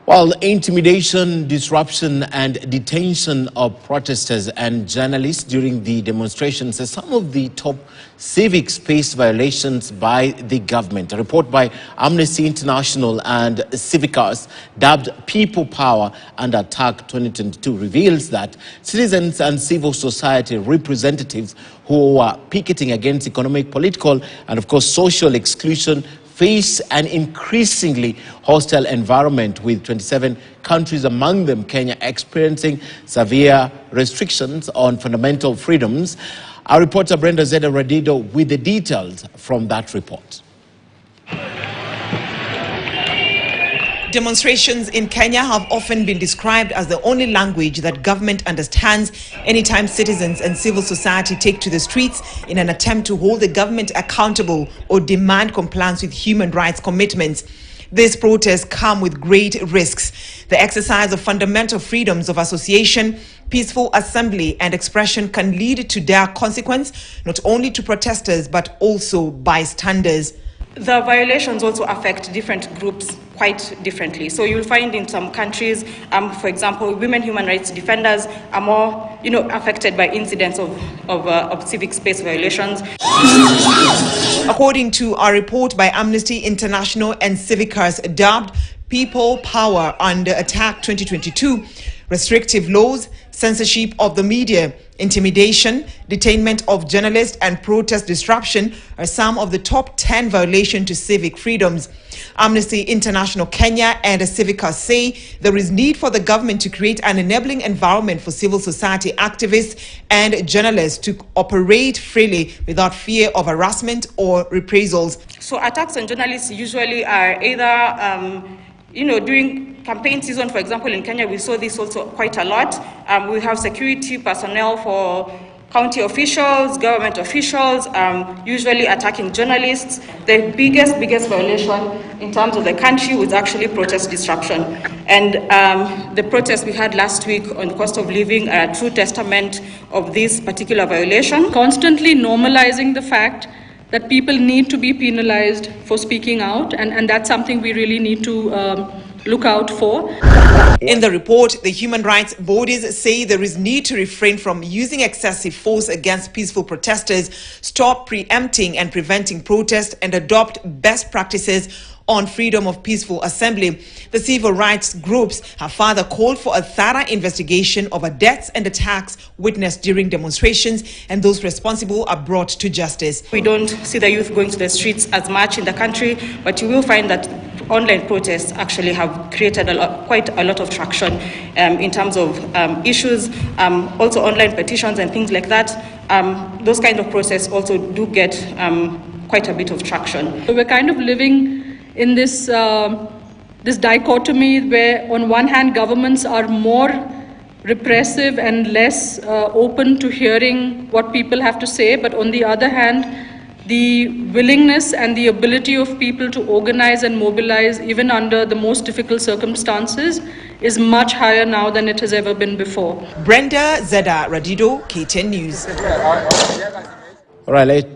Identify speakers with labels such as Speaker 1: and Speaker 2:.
Speaker 1: While intimidation, disruption and detention of protesters and journalists during the demonstrations are some of the top civic space violations by the government. A report by Amnesty International and Civicus, dubbed People Power Under Attack 2022, reveals that citizens and civil society representatives who are picketing against economic, political and of course social exclusion face an increasingly hostile environment, with 27 countries, among them Kenya, experiencing severe restrictions on fundamental freedoms. Our reporter Brenda Zeda Radido with the details from that report.
Speaker 2: Demonstrations in Kenya have often been described as the only language that government understands anytime citizens and civil society take to the streets in an attempt to hold the government accountable or demand compliance with human rights commitments. These protests come with great risks. The exercise of fundamental freedoms of association, peaceful assembly and expression can lead to dire consequence, not only to protesters but also bystanders.
Speaker 3: The violations also affect different groups quite differently. So you'll find in some countries, for example, women human rights defenders are more, affected by incidents of civic space violations.
Speaker 2: According to a report by Amnesty International and Civicus, dubbed People Power Under Attack 2022, restrictive laws, censorship of the media, intimidation, detainment of journalists and protest disruption are some of the top 10 violations to civic freedoms. Amnesty International Kenya and Civicus say there is need for the government to create an enabling environment for civil society activists and journalists to operate freely without fear of harassment or reprisals.
Speaker 3: So attacks on journalists usually are either during campaign season. For example, in Kenya, we saw this also quite a lot. We have security personnel for county officials, government officials, usually attacking journalists. The biggest violation in terms of the country was actually protest disruption. And the protests we had last week on the cost of living are a true testament of this particular violation.
Speaker 4: Constantly normalizing the fact that people need to be penalized for speaking out, and that's something we really need to look out for.
Speaker 2: In the report, the human rights bodies say there is need to refrain from using excessive force against peaceful protesters, stop preempting and preventing protest, and adopt best practices on freedom of peaceful assembly. The civil rights groups have further called for a thorough investigation of deaths and attacks witnessed during demonstrations, and those responsible are brought to justice.
Speaker 3: We don't see the youth going to the streets as much in the country, but you will find that online protests actually have created quite a lot of traction in terms of issues, also online petitions and things like that. Those kind of protests also do get quite a bit of traction.
Speaker 4: So we're kind of living in this dichotomy where on one hand governments are more repressive and less open to hearing what people have to say, but on the other hand the willingness and the ability of people to organize and mobilize even under the most difficult circumstances is much higher now than it has ever been before.
Speaker 2: Brenda Zeda Radido, KTN News.
Speaker 1: All right, let's